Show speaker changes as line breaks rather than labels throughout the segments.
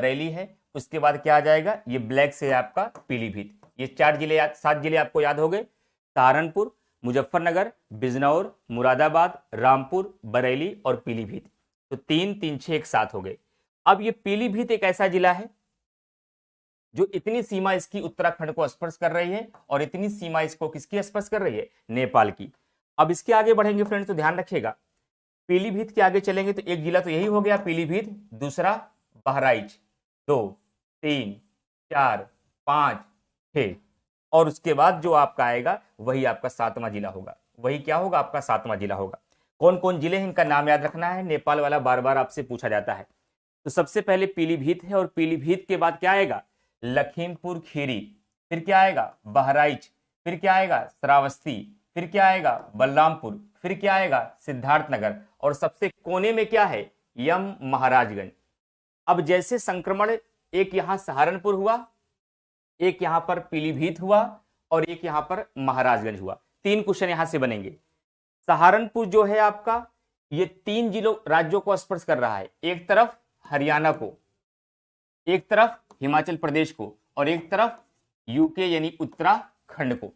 बरेली है, उसके बाद क्या आ जाएगा, ये ब्लैक से है आपका पीलीभीत। ये 7 जिले आपको याद हो गए, सहारनपुर, मुजफ्फरनगर, बिजनौर, मुरादाबाद, रामपुर, बरेली और पीलीभीत। तो 3 3 6 एक साथ हो गए। अब ये पीलीभीत एक ऐसा जिला है जो इतनी सीमा इसकी उत्तराखंड को स्पर्श कर रही है और इतनी सीमा इसको किसकी स्पर्श कर रही है, नेपाल की। अब इसके आगे बढ़ेंगे फ्रेंड्स तो ध्यान रखिएगा, पीलीभीत के आगे चलेंगे तो एक जिला तो यही हो गया पीलीभीत, दूसरा बहराइच, 2 3 4 5 6, और उसके बाद जो आपका आएगा वही आपका 7वां जिला होगा। वही क्या होगा, आपका 7वां जिला होगा। कौन कौन जिले हैं इनका नाम याद रखना है, नेपाल वाला बार बार आपसे पूछा जाता है। तो सबसे पहले पीलीभीत है, और पीलीभीत के बाद क्या आएगा, लखीमपुर खीरी, फिर क्या आएगा, बहराइच, फिर क्या आएगा, श्रावस्ती, फिर क्या आएगा, बलरामपुर, फिर क्या आएगा, सिद्धार्थनगर, और सबसे कोने में क्या है, यम महाराजगंज। अब जैसे संक्रमण एक यहां सहारनपुर हुआ, एक यहां पर पीलीभीत हुआ और एक यहां पर महाराजगंज हुआ, 3 क्वेश्चन यहां से बनेंगे। सहारनपुर जो है आपका, ये 3 जिलों राज्यों को स्पर्श कर रहा है, एक तरफ हरियाणा को, एक तरफ हिमाचल प्रदेश को, और एक तरफ यूके यानी उत्तराखंड को।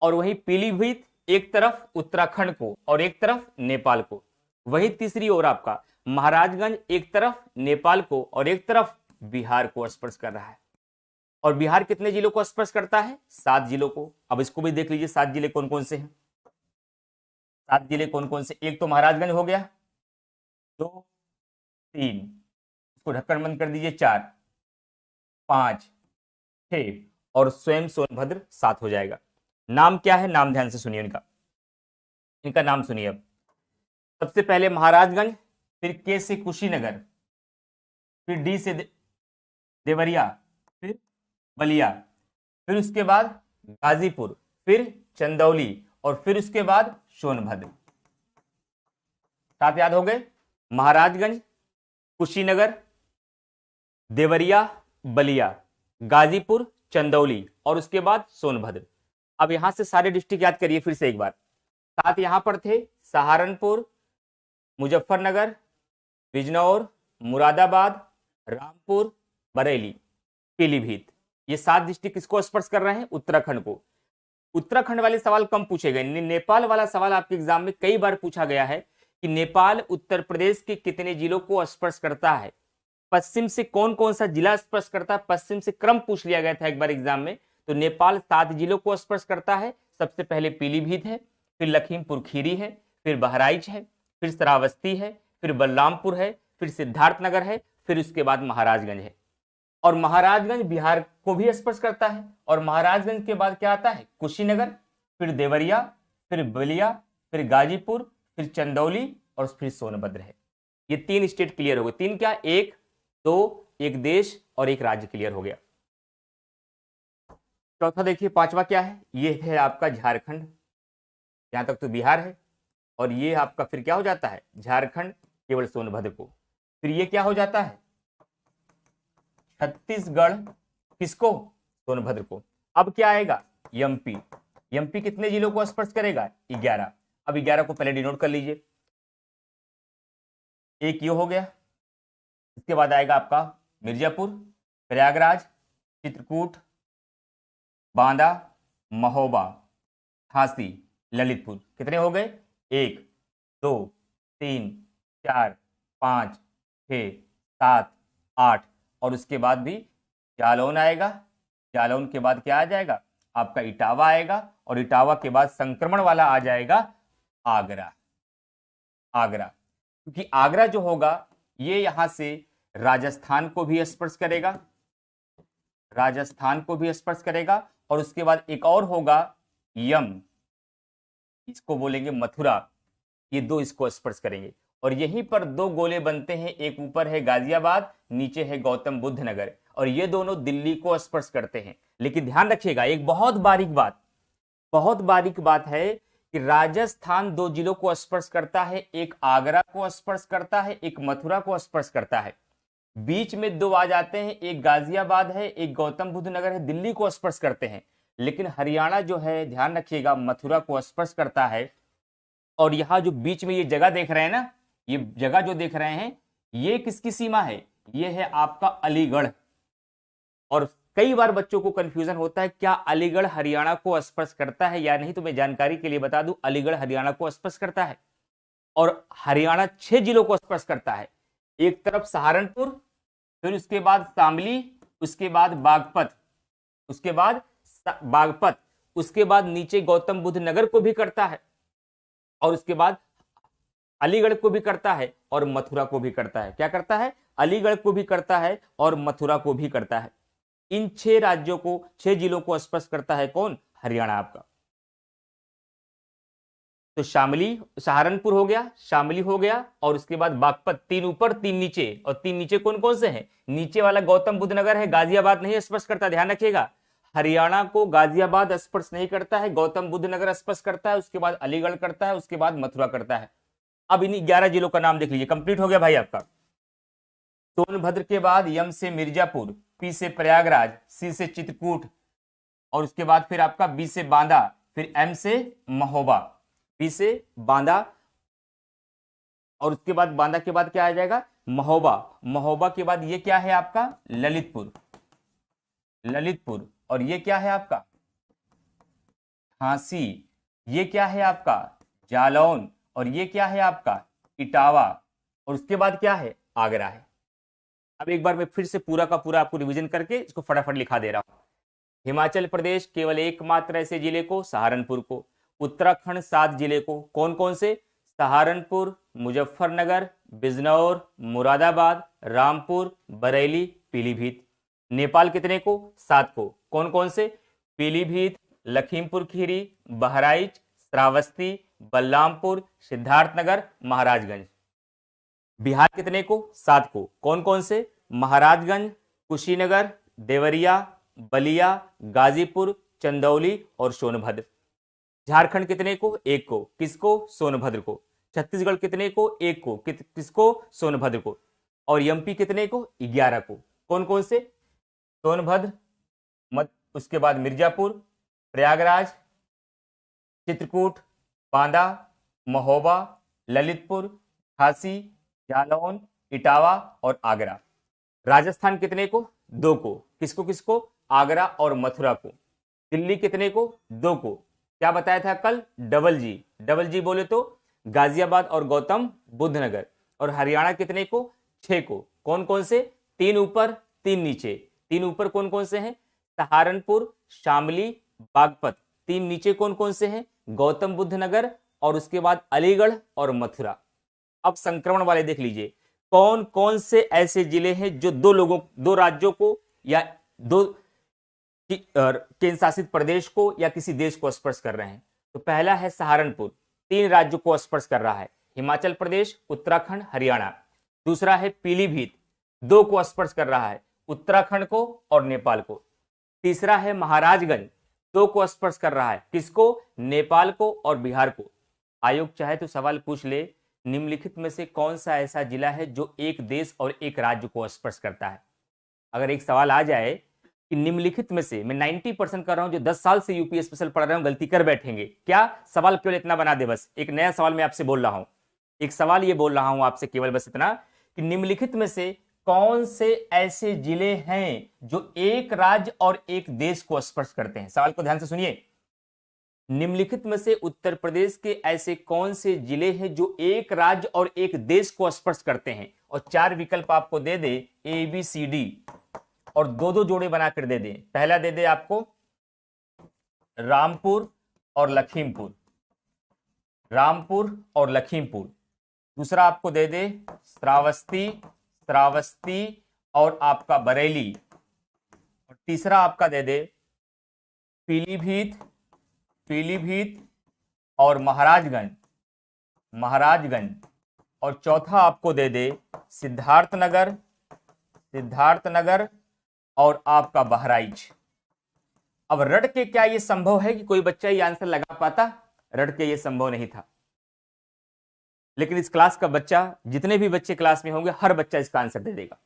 और वही पीलीभीत एक तरफ उत्तराखंड को और एक तरफ नेपाल को। वही तीसरी ओर आपका महाराजगंज एक तरफ नेपाल को और एक तरफ बिहार को स्पर्श कर रहा है। और बिहार कितने जिलों को स्पर्श करता है, 7 जिलों को। अब इसको भी देख लीजिए 7 जिले कौन कौन से हैं, 7 जिले कौन कौन से, एक तो महाराजगंज हो गया, 2 3, इसको ढक्कन बंद कर दीजिए, 4 5 6, और स्वयं सोनभद्र 7 हो जाएगा। नाम क्या है, नाम ध्यान से सुनिए इनका नाम सुनिए। अब सबसे पहले महाराजगंज, फिर के से कुशीनगर, फिर डी से देवरिया, फिर बलिया, फिर उसके बाद गाजीपुर, फिर चंदौली, और फिर उसके बाद सोनभद्र। 7 याद हो गए, महाराजगंज, कुशीनगर, देवरिया, बलिया, गाजीपुर, चंदौली, और उसके बाद सोनभद्र। अब यहां से सारे डिस्ट्रिक्ट याद करिए फिर से एक बार। 7 यहां पर थे, सहारनपुर, मुजफ्फरनगर, बिजनौर, मुरादाबाद, रामपुर, बरेली, पीलीभीत। ये 7 डिस्ट्रिक्ट किसको स्पर्श कर रहे हैं, उत्तराखंड को। उत्तराखंड वाले सवाल कम पूछे गए, नेपाल वाला सवाल आपके एग्जाम में कई बार पूछा गया है कि नेपाल उत्तर प्रदेश के कितने जिलों को स्पर्श करता है, पश्चिम से कौन कौन सा जिला स्पर्श करता है, पश्चिम से क्रम पूछ लिया गया था एक बार एग्जाम में। तो नेपाल 7 जिलों को स्पर्श करता है। सबसे पहले पीलीभीत है, फिर लखीमपुर खीरी है, फिर बहराइच है, फिर श्रावस्ती है, फिर बलरामपुर है, फिर सिद्धार्थनगर है, फिर उसके बाद महाराजगंज है। और महाराजगंज बिहार को भी स्पर्श करता है। और महाराजगंज के बाद क्या आता है, कुशीनगर, फिर देवरिया, फिर बलिया, फिर गाजीपुर, फिर चंदौली, और फिर सोनभद्र है। ये 3 स्टेट क्लियर हो गए। 3 क्या, 1 2, एक देश और एक राज्य क्लियर हो गया। चौथा देखिए, 5वां क्या है, ये है आपका झारखंड। यहां तक तो बिहार है, और ये आपका फिर क्या हो जाता है, झारखंड केवल सोनभद्र को। फिर ये क्या हो जाता है, छत्तीसगढ़ किसको, सोनभद्र को। अब क्या आएगा, एमपी। एमपी कितने जिलों को स्पर्श करेगा, 11। अब 11 को पहले डिनोट कर लीजिए, एक ये हो गया। इसके बाद आएगा आपका मिर्जापुर, प्रयागराज, चित्रकूट, बांदा, महोबा, झांसी, ललितपुर। कितने हो गए, 1 2 3 4 5 6 7 8, और उसके बाद भी जालौन आएगा। जालौन के बाद क्या आ जाएगा, आपका इटावा आएगा, और इटावा के बाद संक्रमण वाला आ जाएगा आगरा। आगरा, क्योंकि आगरा जो होगा ये यहां से राजस्थान को भी स्पर्श करेगा, राजस्थान को भी स्पर्श करेगा, और उसके बाद एक और होगा यम, इसको बोलेंगे मथुरा। ये 2 इसको स्पर्श करेंगे, और यहीं पर 2 गोले बनते हैं, एक ऊपर है गाजियाबाद, नीचे है गौतम बुद्ध नगर, और ये दोनों दिल्ली को स्पर्श करते हैं। लेकिन ध्यान रखिएगा एक बहुत बारीक बात है कि राजस्थान 2 जिलों को स्पर्श करता है, एक आगरा को स्पर्श करता है, एक मथुरा को स्पर्श करता है। बीच में 2 आ जाते हैं, एक गाजियाबाद है, एक गौतम बुद्ध नगर है, दिल्ली को स्पर्श करते हैं। लेकिन हरियाणा जो है, ध्यान रखिएगा, मथुरा को स्पर्श करता है। और यहां जो बीच में ये जगह देख रहे हैं ना, ये जगह जो देख रहे हैं, ये किसकी सीमा है, ये है आपका अलीगढ़। और कई बार बच्चों को कंफ्यूजन होता है क्या अलीगढ़ हरियाणा को स्पर्श करता है या नहीं, तो मैं जानकारी के लिए बता दूं, अलीगढ़ हरियाणा को स्पर्श करता है और हरियाणा 6 जिलों को स्पर्श करता है। एक तरफ सहारनपुर, फिर उसके बाद शामली, उसके बाद बागपत, उसके बाद बागपत, उसके बाद नीचे गौतम बुद्ध नगर को भी करता है, और उसके बाद अलीगढ़ को भी करता है और मथुरा को भी करता है। क्या करता है? अलीगढ़ को भी करता है और मथुरा को भी करता है। इन 6 राज्यों को, 6 जिलों को स्पर्श करता है कौन? हरियाणा आपका। तो शामली, सहारनपुर हो गया, शामली हो गया, और उसके बाद बागपत, 3 ऊपर 3 नीचे, और 3 नीचे कौन कौन से हैं? नीचे वाला गौतम बुद्ध नगर है, गाजियाबाद नहीं स्पर्श करता, ध्यान रखिएगा। हरियाणा को गाजियाबाद स्पर्श नहीं करता है, गौतम बुद्ध नगर स्पर्श करता है, उसके बाद अलीगढ़ करता है, उसके बाद मथुरा करता है। अब इन 11 जिलों का नाम देख लीजिए, कंप्लीट हो गया भाई आपका। सोनभद्र के बाद यम से मिर्जापुर, पी से प्रयागराज, सी से चित्रकूट, और उसके बाद फिर आपका बी से बांदा, फिर एम से महोबा, बी से बांदा, और उसके बाद बांदा के बाद क्या आ जाएगा? महोबा। महोबा के बाद ये क्या है आपका? ललितपुर, ललितपुर, और ये क्या है आपका? झांसी, ये क्या है आपका? जालौन, और ये क्या है आपका? इटावा, और उसके बाद क्या है? आगरा है। अब एक बार मैं फिर से पूरा का पूरा आपको रिवीजन करके इसको फटाफट लिखा दे रहा हूं। हिमाचल प्रदेश केवल एकमात्र ऐसे जिले को, सहारनपुर को। उत्तराखंड 7 जिले को, कौन कौन से? सहारनपुर, मुजफ्फरनगर, बिजनौर, मुरादाबाद, रामपुर, बरेली, पीलीभीत। नेपाल कितने को? 7 को, कौन कौन से? पीलीभीत, लखीमपुर खीरी, बहराइच, श्रावस्ती, बलरामपुर, सिद्धार्थनगर, महाराजगंज। बिहार कितने को? 7 को, कौन कौन से? महाराजगंज, कुशीनगर, देवरिया, बलिया, गाजीपुर, चंदौली और सोनभद्र। झारखंड कितने को? 1 को, किसको? सोनभद्र को। छत्तीसगढ़ कितने को? 1 को, किसको? सोनभद्र को। और एमपी कितने को? 11 को, कौन कौन से? सोनभद्र, उसके बाद मिर्जापुर, प्रयागराज, चित्रकूट, बांदा, महोबा, ललितपुर, झांसी, जालौन, इटावा और आगरा। राजस्थान कितने को? 2 को, किसको किसको? आगरा और मथुरा को। दिल्ली कितने को? 2 को, क्या बताया था कल? डबल जी, डबल जी बोले तो गाजियाबाद और गौतम बुद्ध नगर। और हरियाणा कितने को? 6 को, कौन कौन से? 3 ऊपर 3 नीचे। 3 ऊपर कौन कौन से हैं? सहारनपुर, शामली, बागपत। 3 नीचे कौन कौन से हैं? गौतम बुद्ध नगर, और उसके बाद अलीगढ़ और मथुरा। अब संक्रमण वाले देख लीजिए, कौन कौन से ऐसे जिले हैं जो 2 राज्यों को या 2 केंद्र शासित प्रदेश को या किसी देश को स्पर्श कर रहे हैं। तो पहला है सहारनपुर, 3 राज्यों को स्पर्श कर रहा है, हिमाचल प्रदेश, उत्तराखंड, हरियाणा। दूसरा है पीलीभीत, 2 को स्पर्श कर रहा है, उत्तराखंड को और नेपाल को। तीसरा है महाराजगंज, 2 को स्पर्श कर रहा है, किसको? नेपाल को और बिहार को। आयोग चाहे तो सवाल पूछ ले, निम्नलिखित में से कौन सा ऐसा जिला है जो एक देश और एक राज्य को स्पर्श करता है? अगर एक सवाल आ जाए कि निम्नलिखित में से, मैं 90% कर रहा हूं जो 10 साल से यूपी स्पेशल पढ़ रहे हो गलती कर बैठेंगे, क्या सवाल केवल इतना बना दे, बस एक नया सवाल मैं आपसे बोल रहा हूं, एक सवाल ये बोल रहा हूं आपसे केवल बस इतना कि निम्नलिखित में से कौन से ऐसे जिले हैं जो एक राज्य और एक देश को स्पर्श करते हैं? सवाल को ध्यान से सुनिए। निम्नलिखित में से उत्तर प्रदेश के ऐसे कौन से जिले हैं जो एक राज्य और एक देश को स्पर्श करते हैं? और 4 विकल्प आपको दे दे, ए बी सी डी, और 2-2 जोड़े बनाकर दे दे। पहला दे दे आपको रामपुर और लखीमपुर, रामपुर और लखीमपुर। दूसरा आपको दे दे श्रावस्ती, श्रावस्ती और आपका बरेली। और तीसरा आपका दे दे पीलीभीत, पीलीभीत और महाराजगंज, महाराजगंज। और चौथा आपको दे दे सिद्धार्थनगर, सिद्धार्थनगर और आपका बहराइच। अब रट के क्या ये संभव है कि कोई बच्चा ये आंसर लगा पाता? रट के ये संभव नहीं था, लेकिन इस क्लास का बच्चा, जितने भी बच्चे क्लास में होंगे, हर बच्चा इसका आंसर दे देगा,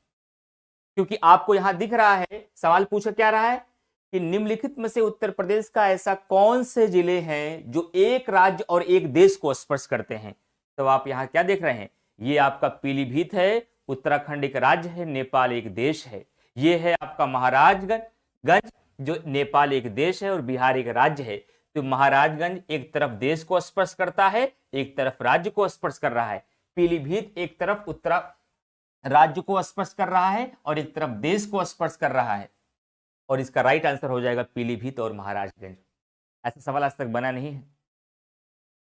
क्योंकि आपको यहां दिख रहा है सवाल पूछा क्या रहा है कि निम्नलिखित में से उत्तर प्रदेश का ऐसा कौन से जिले हैं जो एक राज्य और एक देश को स्पर्श करते हैं। तो आप यहां क्या देख रहे हैं? ये आपका पीलीभीत है, उत्तराखंड एक राज्य है, नेपाल एक देश है। ये है आपका महाराजगंज, जो नेपाल एक देश है और बिहार एक राज्य है। तो महाराजगंज एक तरफ देश को स्पर्श करता है, एक तरफ राज्य को स्पर्श कर रहा है। पीलीभीत एक तरफ उत्तरा राज्य को स्पर्श कर रहा है और एक तरफ देश को स्पर्श कर रहा है। और इसका राइट आंसर हो जाएगा पीलीभीत और महाराजगंज। ऐसा सवाल आज तक बना नहीं है,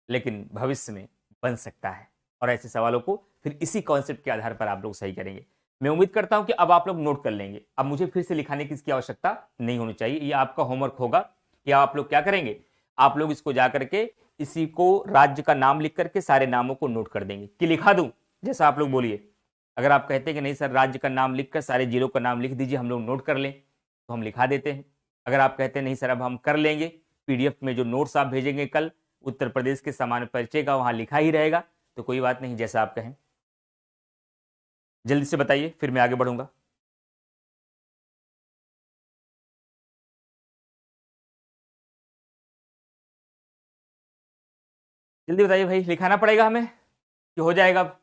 लेकिन भविष्य में बन सकता है, और ऐसे सवालों को फिर इसी कॉन्सेप्ट के आधार पर आप लोग सही करेंगे। मैं उम्मीद करता हूं कि अब आप लोग नोट कर लेंगे। अब मुझे फिर से लिखाने की इसकी आवश्यकता नहीं होनी चाहिए। ये आपका होमवर्क होगा कि आप लोग क्या करेंगे, आप लोग इसको जा करके इसी को राज्य का नाम लिख करके सारे नामों को नोट कर देंगे। कि लिखा दूं, जैसा आप लोग बोलिए। अगर आप कहते हैं कि नहीं सर राज्य का नाम लिखकर सारे जिलों का नाम लिख दीजिए, हम लोग नोट कर लें, तो हम लिखा देते हैं। अगर आप कहते हैं नहीं सर अब हम कर लेंगे, पीडीएफ में जो नोट्स आप भेजेंगे कल उत्तर प्रदेश के सामान्य परिचय का वहां लिखा ही रहेगा, तो कोई बात नहीं, जैसा आप कहें। जल्दी से बताइए, फिर मैं आगे बढ़ूंगा। जल्दी बताइए भाई, लिखाना पड़ेगा हमें कि हो जाएगा अब?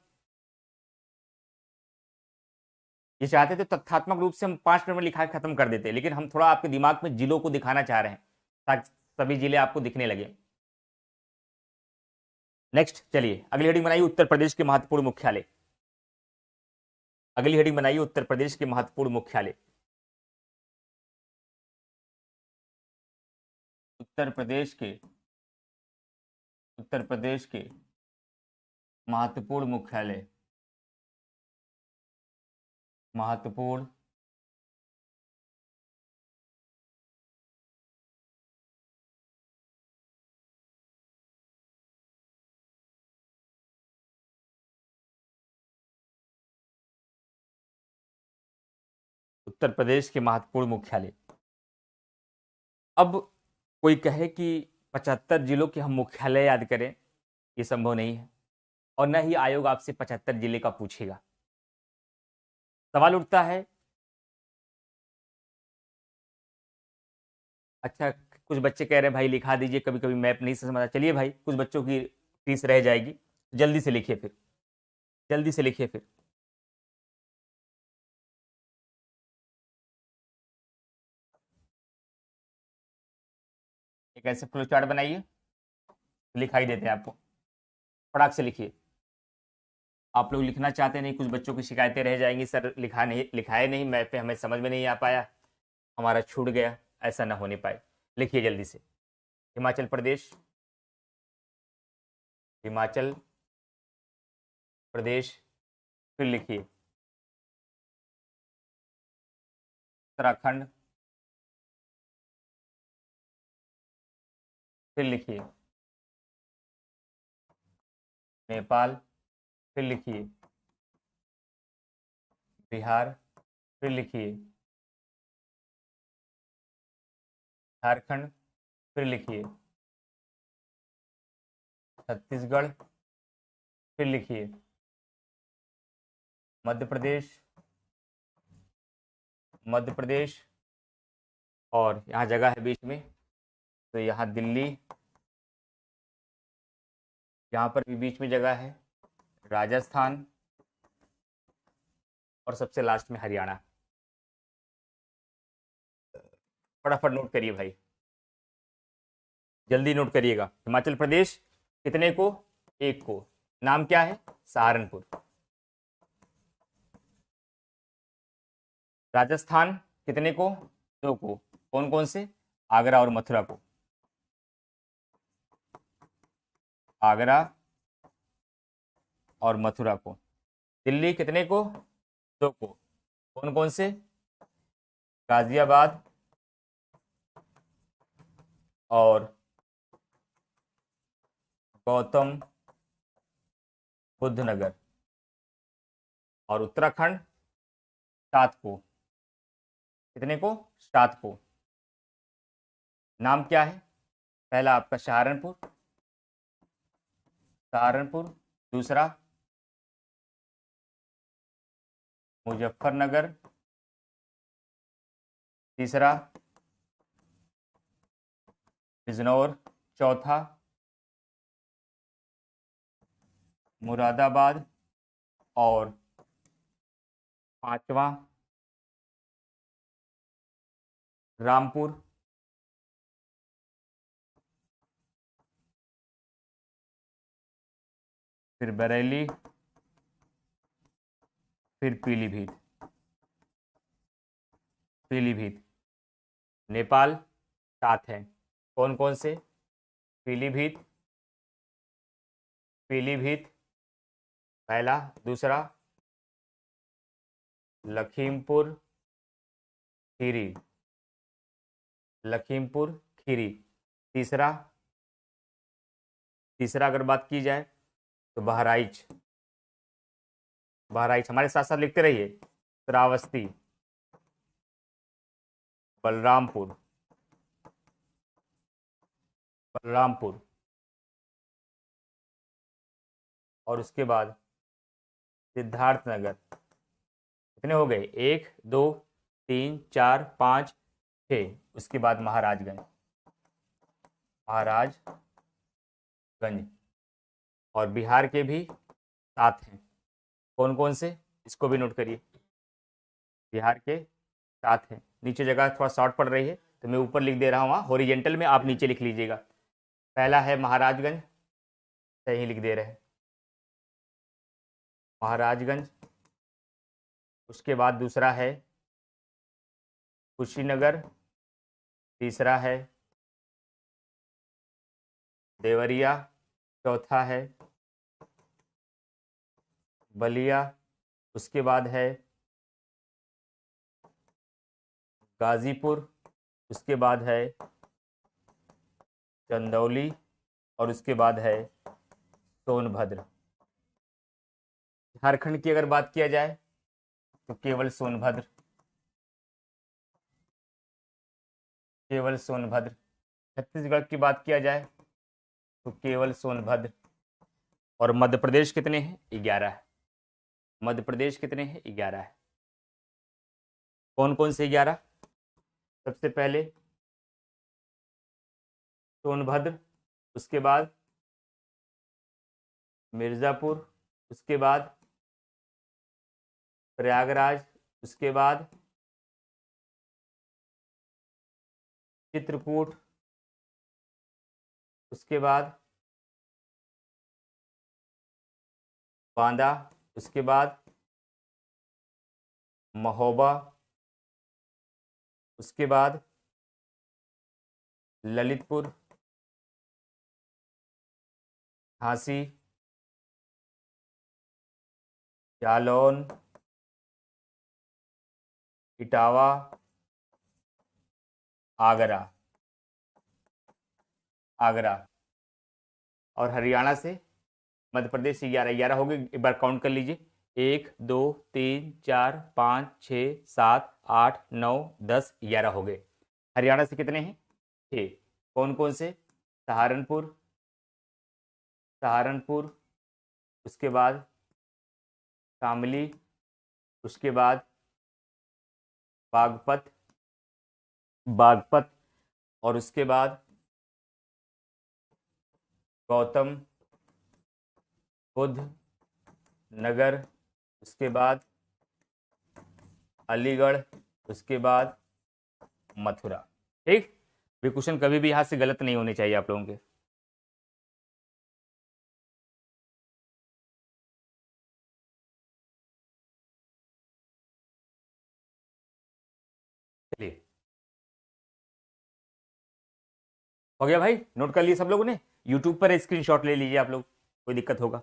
ये चाहते थे तथ्यात्मक रूप से हम 5 मिनट में लिखा के खत्म कर देते, लेकिन हम थोड़ा आपके दिमाग में जिलों को दिखाना चाह रहे हैं ताकि सभी जिले आपको दिखने लगे। नेक्स्ट चलिए, अगली हेडिंग बनाइए उत्तर प्रदेश के महत्वपूर्ण मुख्यालय। अगली हेडिंग बनाइए उत्तर प्रदेश के महत्वपूर्ण मुख्यालय। उत्तर प्रदेश के महत्वपूर्ण मुख्यालय। महत्वपूर्ण उत्तर प्रदेश के महत्वपूर्ण मुख्यालय। अब कोई कहे कि 75 जिलों के हम मुख्यालय याद करें, ये संभव नहीं है, और न ही आयोग आपसे 75 जिले का पूछेगा। सवाल उठता है, अच्छा कुछ बच्चे कह रहे हैं भाई लिखा दीजिए, कभी कभी मैप नहीं समझ आता। चलिए भाई, कुछ बच्चों की फीस रह जाएगी, जल्दी से लिखिए फिर, जल्दी से लिखिए फिर। एक ऐसे फ्लो चार्ट बनाइए, लिखाई देते हैं आपको, फटाक से लिखिए। आप लोग लिखना चाहते नहीं, कुछ बच्चों की शिकायतें रह जाएंगी, सर लिखाए नहीं मैप पे, हमें समझ में नहीं आ पाया, हमारा छूट गया, ऐसा ना होने पाए। लिखिए जल्दी से। हिमाचल प्रदेश, हिमाचल प्रदेश, फिर लिखिए उत्तराखंड, फिर लिखिए नेपाल, फिर लिखिए बिहार, फिर लिखिए झारखंड, फिर लिखिए छत्तीसगढ़, फिर लिखिए मध्य प्रदेश, मध्य प्रदेश, और यहाँ जगह है बीच में, तो यहाँ दिल्ली, यहाँ पर भी बीच में जगह है राजस्थान, और सबसे लास्ट में हरियाणा। फटाफट नोट करिए भाई, जल्दी नोट करिएगा। हिमाचल प्रदेश कितने को? एक को। नाम क्या है? सहारनपुर। राजस्थान कितने को? दो को। कौन कौन से? आगरा और मथुरा को। आगरा और मथुरा को। दिल्ली कितने को? दो को। कौन कौन से? गाजियाबाद और गौतम बुद्ध नगर। और उत्तराखंड 7 को। कितने को? 7 को। नाम क्या है? पहला आपका सहारनपुर, सहारनपुर। दूसरा मुजफ्फरनगर। तीसरा बिजनौर। चौथा मुरादाबाद। और 5वां रामपुर, फिर बरेली, फिर पीलीभीत। पीलीभीत नेपाल 7 हैं। कौन कौन से? पीलीभीत, पीलीभीत पहला, दूसरा लखीमपुर खीरी, लखीमपुर खीरी, तीसरा, तीसरा अगर बात की जाए तो बहराइच, बहराइच हमारे साथ साथ लिखते रहिए। श्रावस्ती, बलरामपुर, बलरामपुर, और उसके बाद सिद्धार्थनगर। कितने हो गए? 1 2 3 4 5 6। उसके बाद महाराजगंज, महाराजगंज, और बिहार के भी 7 हैं। कौन कौन से? इसको भी नोट करिए। बिहार के 7 हैं। नीचे जगह थोड़ा शॉर्ट पड़ रही है तो मैं ऊपर लिख दे रहा हूँ, हॉरिजेंटल में आप नीचे लिख लीजिएगा। पहला है महाराजगंज, सही लिख दे रहे हैं, महाराजगंज। उसके बाद दूसरा है कुशीनगर, तीसरा है देवरिया, चौथा है बलिया, उसके बाद है गाजीपुर, उसके बाद है चंदौली, और उसके बाद है सोनभद्र। झारखंड की अगर बात किया जाए तो केवल सोनभद्र, केवल सोनभद्र। छत्तीसगढ़ की बात किया जाए तो केवल सोनभद्र। और मध्य प्रदेश कितने हैं? 11 है। मध्य प्रदेश कितने हैं? 11 है। कौन कौन से 11? सबसे पहले सोनभद्र, उसके बाद मिर्ज़ापुर, उसके बाद प्रयागराज, उसके बाद चित्रकूट, उसके बाद बांदा, उसके बाद महोबा, उसके बाद ललितपुर, झांसी, जालौन, इटावा, आगरा, आगरा। और हरियाणा से मध्य प्रदेश से 11 11 हो गए। एक बार काउंट कर लीजिए, 1 2 3 4 5 6 7 8 9 10 11 हो गए। हरियाणा से कितने हैं? 6। कौन कौन से? सहारनपुर, सहारनपुर, उसके बाद शामली, उसके बाद बागपत, बागपत, और उसके बाद गौतम बुद्ध नगर, उसके बाद अलीगढ़, उसके बाद मथुरा। ठीक, भी क्वेश्चन कभी भी यहां से गलत नहीं होने चाहिए आप लोगों के। चलिए, हो गया भाई? नोट कर लिए सब लोगों ने? यूट्यूब पर स्क्रीनशॉट ले लीजिए आप लोग, कोई दिक्कत होगा,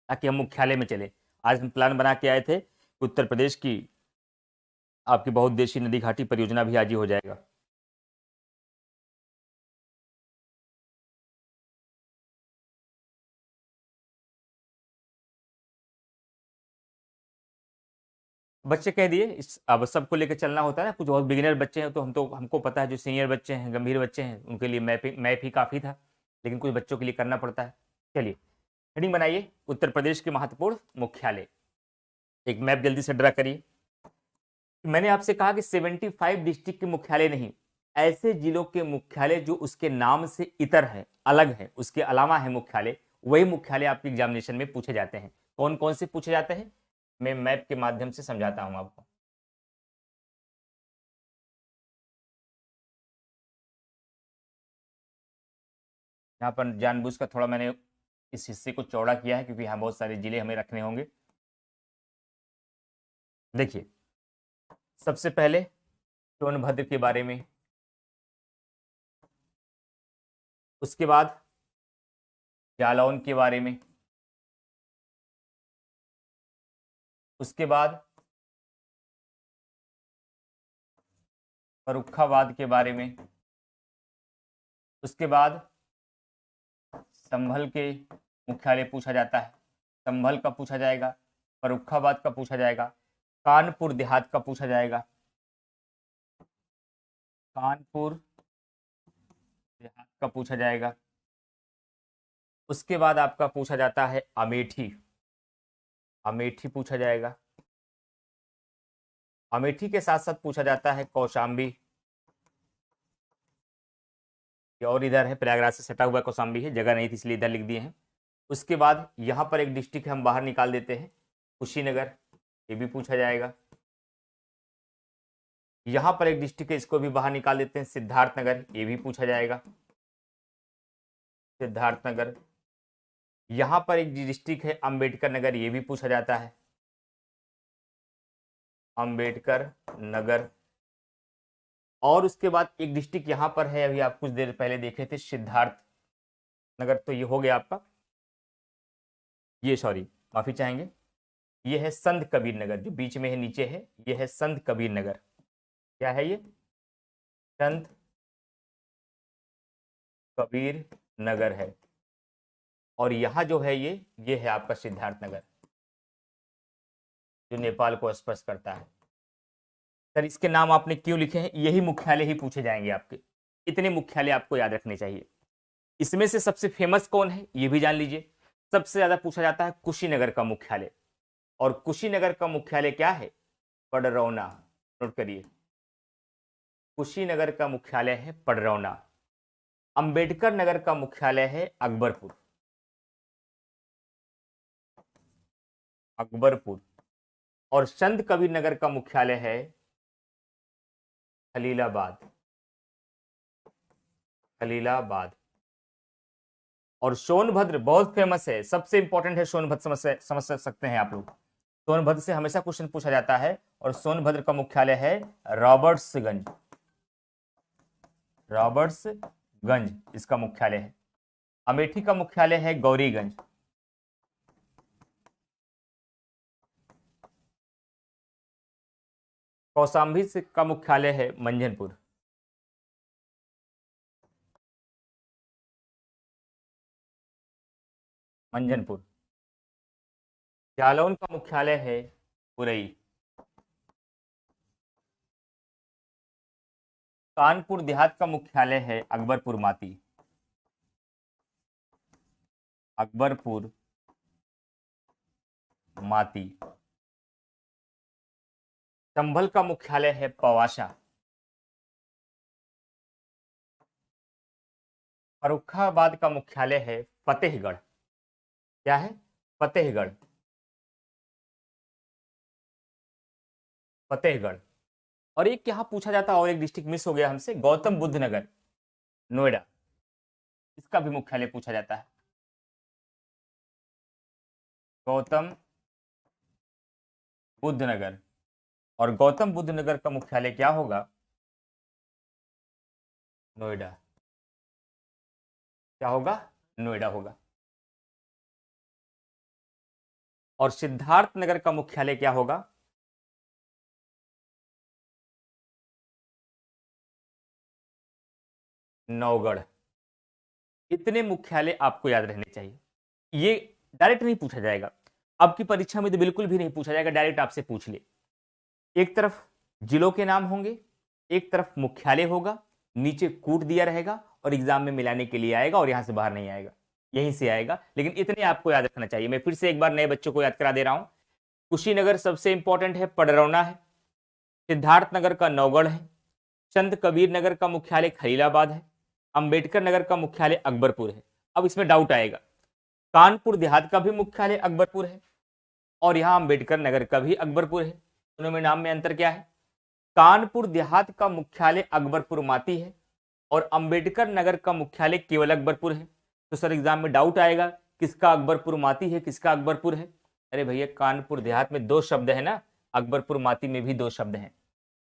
ताकि हम मुख्यालय में चले। आज हम प्लान बना के आए थे, उत्तर प्रदेश की आपकी बहुउद्देशीय नदी घाटी परियोजना भी आज ही हो जाएगा। बच्चे कह दिए, इस अब सबको लेकर चलना होता है ना। कुछ बहुत बिगिनर बच्चे हैं तो हमको पता है, जो सीनियर बच्चे हैं, गंभीर बच्चे हैं, उनके लिए मैप ही काफ़ी था, लेकिन कुछ बच्चों के लिए करना पड़ता है। चलिए, हेडिंग बनाइए, उत्तर प्रदेश के महत्वपूर्ण मुख्यालय। एक मैप जल्दी से ड्रा करिए। मैंने आपसे कहा कि 75 डिस्ट्रिक्ट के मुख्यालय नहीं, ऐसे जिलों के मुख्यालय जो उसके नाम से इतर है, अलग है, उसके अलावा है मुख्यालय, वही मुख्यालय आपके एग्जामिनेशन में पूछे जाते हैं। कौन कौन से पूछे जाते हैं? मैं मैप के माध्यम से समझाता हूं आपको। यहाँ पर जानबूझ कर थोड़ा मैंने इस हिस्से को चौड़ा किया है क्योंकि यहाँ बहुत सारे जिले हमें रखने होंगे। देखिए, सबसे पहले सोनभद्र के बारे में, उसके बाद जालौन के बारे में, उसके बाद फर्रुखाबाद के बारे में, उसके बाद संभल के मुख्यालय पूछा जाता है, संभल का पूछा जाएगा, फर्रुखाबाद का पूछा जाएगा, कानपुर देहात का पूछा जाएगा, कानपुर देहात का पूछा जाएगा। उसके बाद आपका पूछा जाता है अमेठी, अमेठी पूछा जाएगा। अमेठी के साथ साथ पूछा जाता है कौशाम्बी, और इधर है प्रयागराज से सटा हुआ कौशाम्बी है, जगह नहीं थी इसलिए इधर लिख दिए हैं। उसके बाद यहाँ पर एक डिस्ट्रिक्ट हम बाहर निकाल देते हैं, कुशीनगर, ये भी पूछा जाएगा। यहाँ पर एक डिस्ट्रिक्ट है, इसको भी बाहर निकाल देते हैं, सिद्धार्थनगर, ये भी पूछा जाएगा, सिद्धार्थनगर। यहाँ पर एक डिस्ट्रिक्ट है अंबेडकर नगर, ये भी पूछा जाता है, अंबेडकर नगर। और उसके बाद एक डिस्ट्रिक्ट यहाँ पर है, अभी आप कुछ देर पहले देखे थे, सिद्धार्थ नगर, तो ये हो गया आपका, ये सॉरी माफी चाहेंगे, ये है संत कबीर नगर, जो बीच में है नीचे है, ये है संत कबीर नगर। क्या है ये? संत कबीर नगर है। और यहाँ जो है ये है आपका सिद्धार्थ नगर, जो नेपाल को स्पर्श करता है। सर इसके नाम आपने क्यों लिखे हैं? यही मुख्यालय ही पूछे जाएंगे आपके, इतने मुख्यालय आपको याद रखने चाहिए। इसमें से सबसे फेमस कौन है ये भी जान लीजिए। सबसे ज्यादा पूछा जाता है कुशीनगर का मुख्यालय, और कुशीनगर का मुख्यालय क्या है? पडरौना, नोट करिए, कुशीनगर का मुख्यालय है पडरौना। अंबेडकर नगर का मुख्यालय है अकबरपुर, अकबरपुर। और संत कबीर नगर का मुख्यालय है खलीलाबाद, खलीलाबाद। और सोनभद्र बहुत फेमस है, सबसे इंपॉर्टेंट है सोनभद्र, समझ सकते हैं आप लोग। सोनभद्र से हमेशा क्वेश्चन पूछा जाता है, और सोनभद्र का मुख्यालय है रॉबर्ट्सगंज, रॉबर्ट्सगंज इसका मुख्यालय है। अमेठी का मुख्यालय है गौरीगंज, कौशाम्बी का मुख्यालय है मंझनपुर, मंझनपुर। जालौन का मुख्यालय है उरई, कानपुर देहात का मुख्यालय है अकबरपुर माती, अकबरपुर माती। संभल का मुख्यालय है पवासा, फर्रुखाबाद का मुख्यालय है फतेहगढ़। क्या है? फतेहगढ़, फतेहगढ़। और एक यहाँ पूछा जाता है, और एक डिस्ट्रिक्ट मिस हो गया हमसे, गौतम बुद्ध नगर, नोएडा, इसका भी मुख्यालय पूछा जाता है, गौतम बुद्ध नगर। और गौतम बुद्ध नगर का मुख्यालय क्या होगा? नोएडा। क्या होगा? नोएडा होगा। और सिद्धार्थ नगर का मुख्यालय क्या होगा? नौगढ़। इतने मुख्यालय आपको याद रहने चाहिए। ये डायरेक्ट नहीं पूछा जाएगा आपकी परीक्षा में, तो बिल्कुल भी नहीं पूछा जाएगा, डायरेक्ट आपसे पूछ ले। एक तरफ जिलों के नाम होंगे, एक तरफ मुख्यालय होगा, नीचे कूट दिया रहेगा, और एग्जाम में मिलाने के लिए आएगा, और यहां से बाहर नहीं आएगा, यहीं से आएगा। लेकिन इतने आपको याद रखना चाहिए। मैं फिर से एक बार नए बच्चों को याद करा दे रहा हूं। कुशीनगर सबसे इंपॉर्टेंट है, पडरौना है, सिद्धार्थ नगर का नौगढ़ है, संत कबीर नगर का मुख्यालय खलीलाबाद है, अंबेडकर नगर का मुख्यालय अकबरपुर है। अब इसमें डाउट आएगा, कानपुर देहात का भी मुख्यालय अकबरपुर है, और यहाँ अम्बेडकर नगर का भी अकबरपुर है। दोनों में नाम में अंतर क्या है? कानपुर देहात का मुख्यालय अकबरपुर माती है और अंबेडकर नगर का मुख्यालय केवल अकबरपुर है। तो सर एग्जाम में डाउट आएगा किसका अकबरपुर माती है, किसका अकबरपुर है। अरे भैया कानपुर देहात में दो शब्द है ना, अकबरपुर माती में भी दो शब्द हैं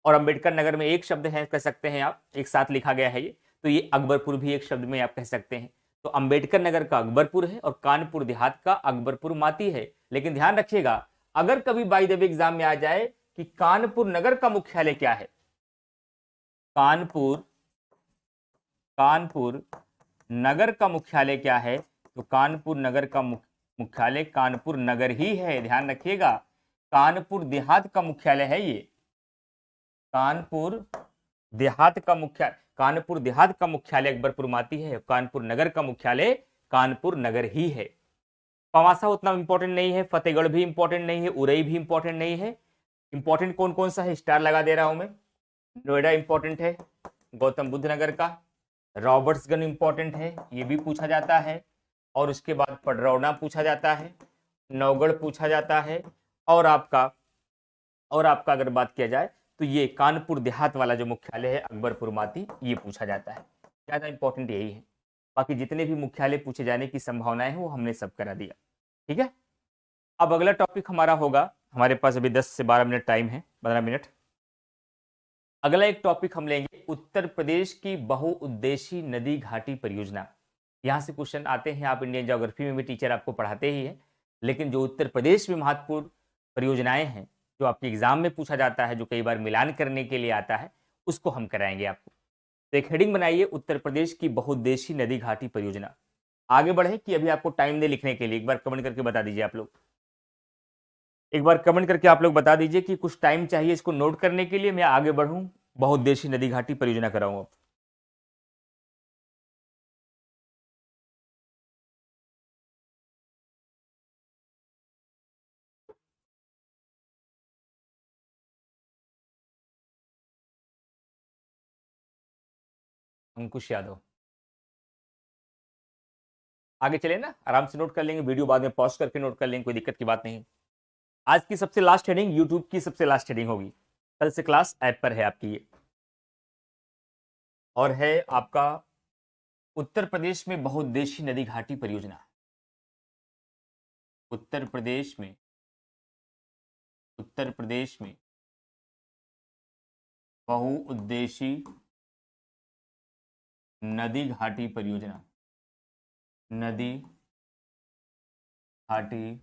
और अंबेडकर नगर में एक शब्द है, कह सकते हैं आप, एक साथ लिखा गया है ये, तो ये अकबरपुर भी एक शब्द में आप कह सकते हैं। तो अंबेडकर नगर का अकबरपुर है और कानपुर देहात का अकबरपुर माती है। लेकिन ध्यान रखिएगा, अगर कभी बाय द वे एग्जाम में आ जाए कि कानपुर नगर का मुख्यालय क्या है, कानपुर नगर का मुख्यालय क्या है, तो कानपुर नगर का मुख्यालय कानपुर नगर ही है। ध्यान रखिएगा, कानपुर देहात का मुख्यालय है ये, कानपुर देहात का मुख्यालय अकबरपुर माती है, कानपुर नगर का मुख्यालय कानपुर नगर ही है। पवासा उतना इंपॉर्टेंट नहीं है, फतेहगढ़ भी इंपॉर्टेंट नहीं है, उरई भी इंपॉर्टेंट नहीं है। इंपॉर्टेंट कौन कौन सा है, स्टार लगा दे रहा हूं मैं। नोएडा इंपॉर्टेंट है, गौतम बुद्ध नगर का, रॉबर्ट्सगंज इंपॉर्टेंट है, ये भी पूछा जाता है, और उसके बाद पडरौना पूछा जाता है, नौगढ़ पूछा जाता है, और आपका अगर बात किया जाए तो ये कानपुर देहात वाला जो मुख्यालय है अकबरपुर माती, ये पूछा जाता है। ज्यादा इंपॉर्टेंट यही है, बाकी जितने भी मुख्यालय पूछे जाने की संभावनाएं हैं वो हमने सब करा दिया। ठीक है, अब अगला टॉपिक हमारा होगा, हमारे पास अभी 10 से 12 मिनट टाइम है, 15 मिनट। अगला एक टॉपिक हम लेंगे उत्तर प्रदेश की बहुउद्देशीय नदी घाटी परियोजना। यहां से क्वेश्चन आते हैं, आप इंडियन ज्योग्राफी में भी टीचर आपको पढ़ाते ही है, लेकिन जो उत्तर प्रदेश में महत्वपूर्ण परियोजनाएं हैं जो आपके एग्जाम में पूछा जाता है, जो कई बार मिलान करने के लिए आता है, उसको हम कराएंगे आपको। तो एक हेडिंग बनाइए, उत्तर प्रदेश की बहुउद्देशीय नदी घाटी परियोजना। आगे बढ़े कि अभी आपको टाइम दे लिखने के लिए, एक बार कमेंट करके बता दीजिए आप लोग, एक बार कमेंट करके आप लोग बता दीजिए कि कुछ टाइम चाहिए इसको नोट करने के लिए, मैं आगे बढ़ूं, बहुउद्देशीय नदी घाटी परियोजना कराऊंगा। अंकुश यादव, आगे चले ना, आराम से नोट कर लेंगे, वीडियो बाद में पॉज करके नोट कर लेंगे, कोई दिक्कत की बात नहीं। आज की सबसे लास्ट हेडिंग यूट्यूब की सबसे लास्ट हेडिंग होगी, कल से क्लास ऐप पर है आपकी ये, और है आपका उत्तर प्रदेश में बहुउद्देशीय नदी घाटी परियोजना। उत्तर प्रदेश में बहुउद्देशीय नदी घाटी परियोजना, नदी घाटी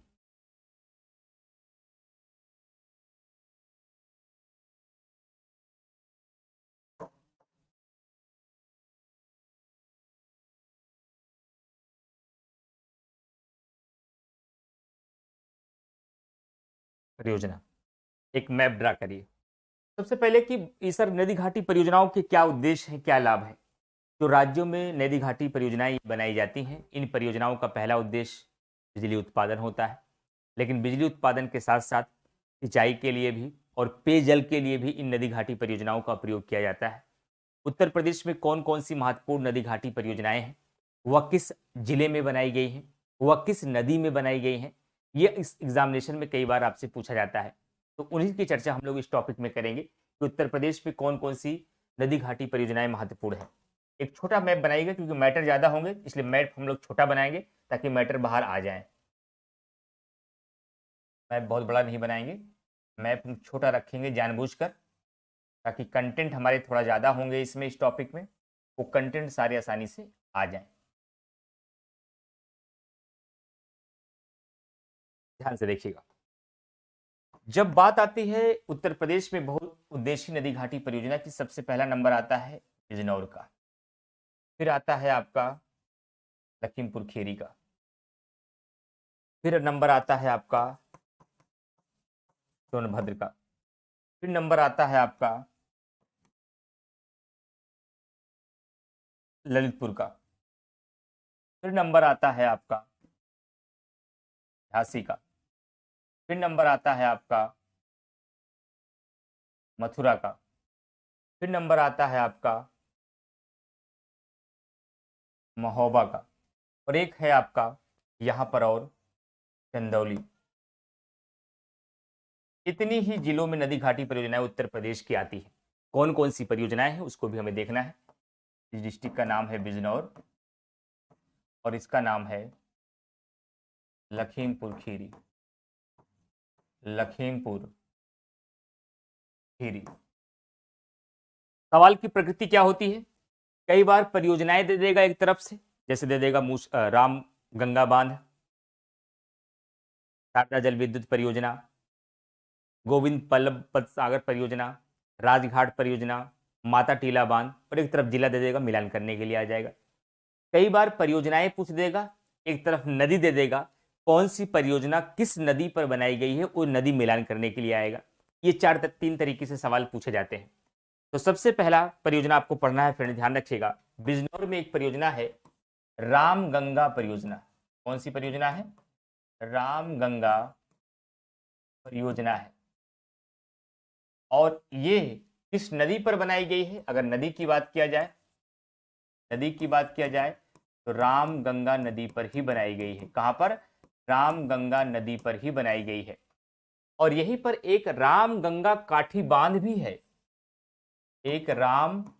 परियोजना। एक मैप ड्रा करिए सबसे पहले कि ये सर नदी घाटी परियोजनाओं के क्या उद्देश्य है, क्या लाभ है। जो राज्यों में नदी घाटी परियोजनाएं बनाई जाती हैं, इन परियोजनाओं का पहला उद्देश्य बिजली उत्पादन होता है, लेकिन बिजली उत्पादन के साथ साथ सिंचाई के लिए भी और पेयजल के लिए भी इन नदी घाटी परियोजनाओं का प्रयोग किया जाता है। उत्तर प्रदेश में कौन कौन सी महत्वपूर्ण नदी घाटी परियोजनाएं हैं, वह किस जिले में बनाई गई हैं, वह किस नदी में बनाई गई हैं, ये इस एग्जामिनेशन में कई बार आपसे पूछा जाता है। तो उन्हीं की चर्चा हम लोग इस टॉपिक में करेंगे कि उत्तर प्रदेश में कौन कौन सी नदी घाटी परियोजनाएं महत्वपूर्ण है। एक छोटा मैप बनाएगा क्योंकि मैटर ज्यादा होंगे, इसलिए मैप हम लोग छोटा बनाएंगे ताकि मैटर बाहर आ जाए। मैप बहुत बड़ा नहीं बनाएंगे, मैप हम छोटा रखेंगे जानबूझकर, ताकि कंटेंट हमारे थोड़ा ज़्यादा होंगे इसमें, इस टॉपिक में वो कंटेंट सारे आसानी से आ जाएं। ध्यान से देखिएगा, जब बात आती है उत्तर प्रदेश में बहुउद्देशीय नदी घाटी परियोजना की, सबसे पहला नंबर आता है बिजनौर का, फिर आता है आपका लखीमपुर खीरी का, फिर नंबर आता है आपका सोनभद्र का, फिर नंबर आता है आपका ललितपुर का, फिर नंबर आता है आपका झांसी का, फिर नंबर आता है आपका मथुरा का, फिर नंबर आता है आपका महोबा का, और एक है आपका यहाँ पर और चंदौली। इतनी ही जिलों में नदी घाटी परियोजनाएं उत्तर प्रदेश की आती है। कौन कौन सी परियोजनाएं हैं उसको भी हमें देखना है। इस डिस्ट्रिक्ट का नाम है बिजनौर और इसका नाम है लखीमपुर खीरी। लखीमपुर खीरी। सवाल की प्रकृति क्या होती है? कई बार परियोजनाएं दे देगा एक तरफ से, जैसे दे देगा राम गंगा बांध, शारदा जल विद्युत परियोजना, गोविंद बल्लभ पथ सागर परियोजना, राजघाट परियोजना, माता टीला बांध, और एक तरफ जिला दे देगा, मिलान करने के लिए आ जाएगा। कई बार परियोजनाएं पूछ देगा, एक तरफ नदी दे देगा, कौन सी परियोजना किस नदी पर बनाई गई है वो नदी मिलान करने के लिए आएगा। ये तीन तरीके से सवाल पूछे जाते हैं। तो सबसे पहला परियोजना आपको पढ़ना है फ्रेंड, ध्यान रखिएगा। बिजनौर में एक परियोजना है राम गंगा परियोजना। कौन सी परियोजना है? राम गंगा परियोजना है। और ये किस नदी पर बनाई गई है? अगर नदी की बात किया जाए, नदी की बात किया जाए तो राम गंगा नदी पर ही बनाई गई है। कहां पर? राम गंगा नदी पर ही बनाई गई है। और यहीं पर एक राम गंगा काठी बांध भी है। एक राम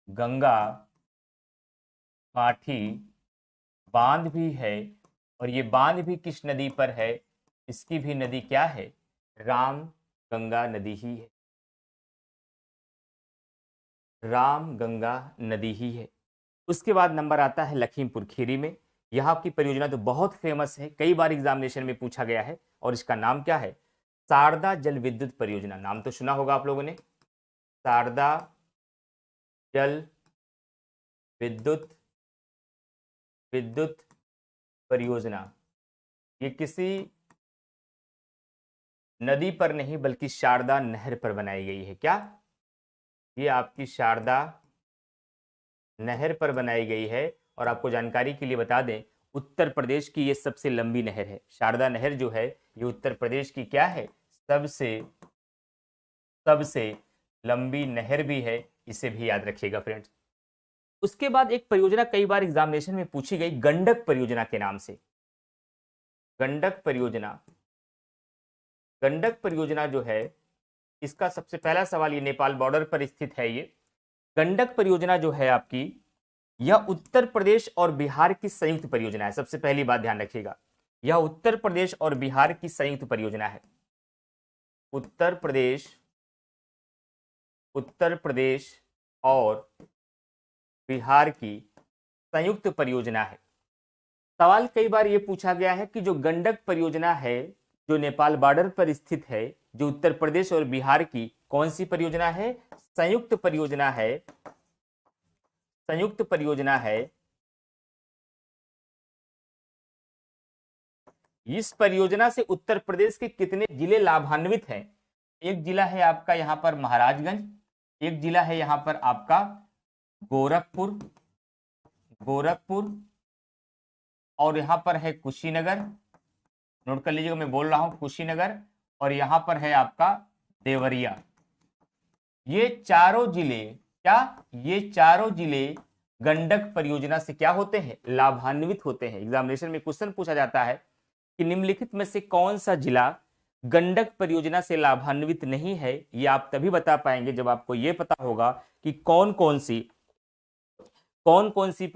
गंगा काठी बांध भी है। और ये बांध भी किस नदी पर है? इसकी भी नदी क्या है? राम गंगा नदी ही है। राम गंगा नदी ही है। उसके बाद नंबर आता है लखीमपुर खीरी में। यहाँ की परियोजना तो बहुत फेमस है, कई बार एग्जामिनेशन में पूछा गया है, और इसका नाम क्या है? शारदा जल विद्युत परियोजना। नाम तो सुना होगा आप लोगों ने, शारदा जल विद्युत विद्युत परियोजना। ये किसी नदी पर नहीं बल्कि शारदा नहर पर बनाई गई है। क्या? ये आपकी शारदा नहर पर बनाई गई है। और आपको जानकारी के लिए बता दें, उत्तर प्रदेश की ये सबसे लंबी नहर है। शारदा नहर जो है ये उत्तर प्रदेश की क्या है? सबसे लंबी नहर भी है। इसे भी याद रखिएगा फ्रेंड्स। उसके बाद एक परियोजना कई बार एग्जामिनेशन में पूछी गई, गंडक परियोजना के नाम से। गंडक परियोजना। गंडक परियोजना जो है, इसका सबसे पहला सवाल, ये नेपाल बॉर्डर पर स्थित है। ये गंडक परियोजना जो है आपकी, यह उत्तर प्रदेश और बिहार की संयुक्त परियोजना है। सबसे पहली बात ध्यान रखिएगा, यह उत्तर प्रदेश और बिहार की संयुक्त परियोजना है। उत्तर प्रदेश और बिहार की संयुक्त परियोजना है। सवाल कई बार यह पूछा गया है कि जो गंडक परियोजना है, जो नेपाल बॉर्डर पर स्थित है, जो उत्तर प्रदेश और बिहार की कौन सी परियोजना है? संयुक्त परियोजना है। संयुक्त परियोजना है। इस परियोजना से उत्तर प्रदेश के कितने जिले लाभान्वित हैं? एक जिला है आपका यहां पर महाराजगंज, एक जिला है यहां पर आपका गोरखपुर, और यहां पर है कुशीनगर। नोट कर लीजिएगा, मैं बोल रहा हूं कुशीनगर। और यहां पर है आपका देवरिया। ये चारों जिले, क्या? ये चारों जिले गंडक परियोजना से क्या होते हैं? लाभान्वित होते हैं। एग्जामिनेशन में क्वेश्चन पूछा जाता है कि निम्नलिखित में से कौन सा जिला गंडक परियोजना से लाभान्वित नहीं है। ये आप तभी बता पाएंगे जब आपको ये पता होगा कि कौन कौन सी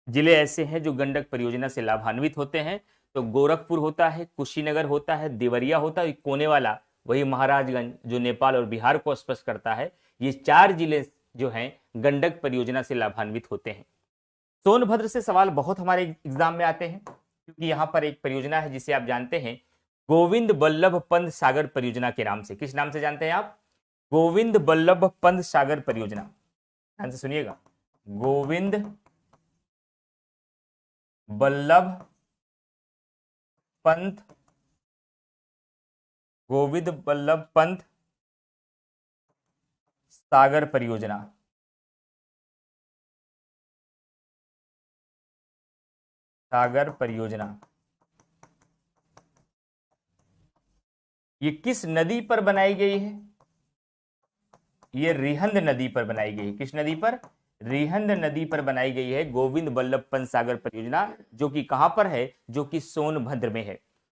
जिले ऐसे हैं जो गंडक परियोजना से लाभान्वित होते हैं। तो गोरखपुर होता है, कुशीनगर होता है, देवरिया होता है, कोने वाला वही महाराजगंज जो नेपाल और बिहार को स्पर्श करता है। ये चार जिले जो हैं गंडक परियोजना से लाभान्वित होते हैं। सोनभद्र से सवाल बहुत हमारे एग्जाम में आते हैं, क्योंकि यहां पर एक परियोजना है जिसे आप जानते हैं गोविंद बल्लभ पंत सागर परियोजना के नाम से। किस नाम से जानते हैं आप? गोविंद बल्लभ पंत सागर परियोजना। ध्यान से सुनिएगा, गोविंद बल्लभ पंत, गोविंद बल्लभ पंत सागर परियोजना। सागर परियोजना ये किस नदी पर बनाई गई है? ये रिहंद नदी पर बनाई गई है। किस नदी पर? रिहंद नदी पर बनाई गई है गोविंद बल्लभ पंत सागर परियोजना, जो कि कहां पर है? जो कि सोनभद्र में है।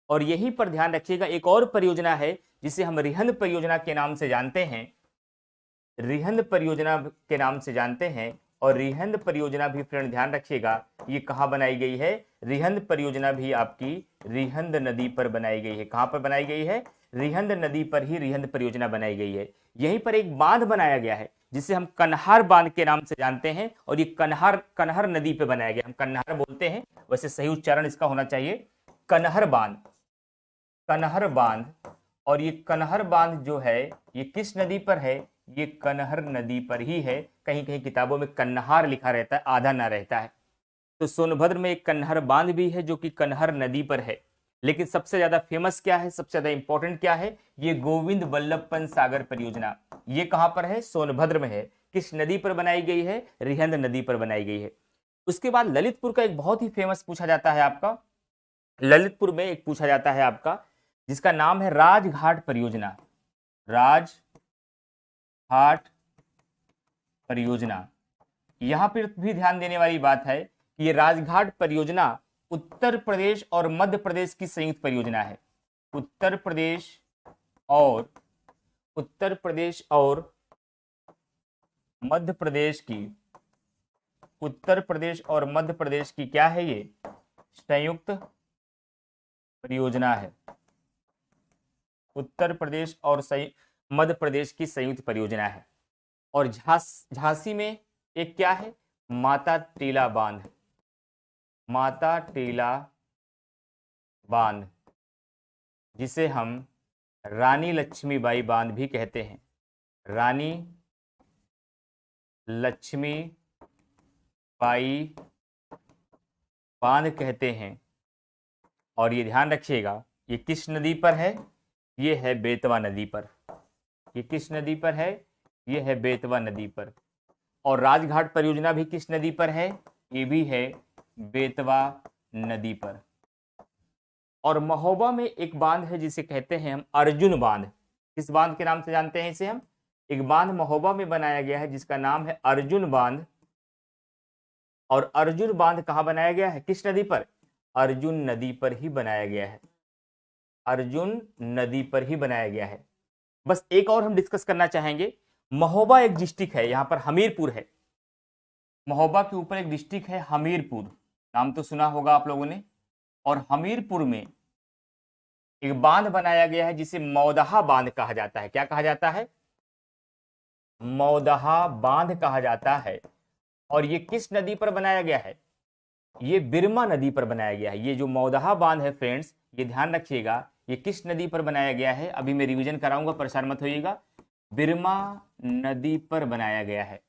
और यहीं पर ध्यान रखिएगा, एक और परियोजना है जिसे हम रिहंद परियोजना के नाम से जानते हैं, रिहंद परियोजना के नाम से जानते हैं। और रिहंद परियोजना भी फ्रेंड ध्यान रखिएगा, ये कहाँ बनाई गई है? रिहंद परियोजना भी आपकी रिहंद नदी पर बनाई गई है। कहाँ पर बनाई गई है? रिहंद नदी पर ही रिहंद परियोजना बनाई गई है। यहीं पर एक बांध बनाया गया है जिसे हम कन्हार बांध के नाम से जानते हैं, और ये कन्हर नदी पे बनाया गया। हम कन्हार बोलते हैं, वैसे सही उच्चारण इसका होना चाहिए कन्हर बांध, कन्हर बांध। और ये कन्हर बांध जो है ये किस नदी पर है? ये कन्हर नदी पर ही है। कहीं कहीं किताबों में कन्हार लिखा रहता है, आधा ना रहता है। तो सोनभद्र में एक कन्हर बांध भी है जो कि कन्हर नदी पर है। लेकिन सबसे ज्यादा फेमस क्या है, सबसे ज्यादा इंपॉर्टेंट क्या है? ये गोविंद वल्लभ पंत सागर परियोजना। ये कहां पर है? सोनभद्र में है। किस नदी पर बनाई गई है? रिहंद नदी पर बनाई गई है। उसके बाद ललितपुर का एक बहुत ही फेमस पूछा जाता है आपका, ललितपुर में एक पूछा जाता है आपका जिसका नाम है राजघाट परियोजना। राजघाट परियोजना। यहां पर भी ध्यान देने वाली बात है कि ये राजघाट परियोजना उत्तर प्रदेश और मध्य प्रदेश की संयुक्त परियोजना है। उत्तर प्रदेश और मध्य प्रदेश की, उत्तर प्रदेश और मध्य प्रदेश की क्या है? ये संयुक्त परियोजना है। उत्तर प्रदेश और मध्य प्रदेश की संयुक्त परियोजना है। और झांसी में एक क्या है? माता टीला बांध, माता टीला बांध, जिसे हम रानी लक्ष्मीबाई बांध भी कहते हैं। रानी लक्ष्मीबाई बांध कहते हैं। और ये ध्यान रखिएगा, ये किस नदी पर है? ये है बेतवा नदी पर। ये किस नदी पर है? ये है बेतवा नदी पर। और राजघाट परियोजना भी किस नदी पर है? ये भी है बेतवा नदी पर। और महोबा में एक बांध है जिसे कहते हैं हम अर्जुन बांध। किस बांध के नाम से जानते हैं इसे हम? एक बांध महोबा में बनाया गया है जिसका नाम है अर्जुन बांध। और अर्जुन बांध कहाँ बनाया गया है? किस नदी पर? अर्जुन नदी पर ही बनाया गया है। अर्जुन नदी पर ही बनाया गया है। बस एक और हम डिस्कस करना चाहेंगे। महोबा एक डिस्ट्रिक्ट है, यहां पर हमीरपुर है। महोबा के ऊपर एक डिस्ट्रिक्ट है हमीरपुर, नाम तो सुना होगा आप लोगों ने। और हमीरपुर में एक बांध बनाया गया है जिसे मौदहा बांध कहा जाता है। क्या कहा जाता है? मौदहा बांध कहा जाता है। और ये किस नदी पर बनाया गया है? ये बिरमा नदी पर बनाया गया है। ये जो मौदहा बांध है फ्रेंड्स, ये ध्यान रखिएगा, ये किस नदी पर बनाया गया है? अभी मैं रिवीजन कराऊंगा, परेशान मत होइएगा। बिरमा नदी पर बनाया गया है।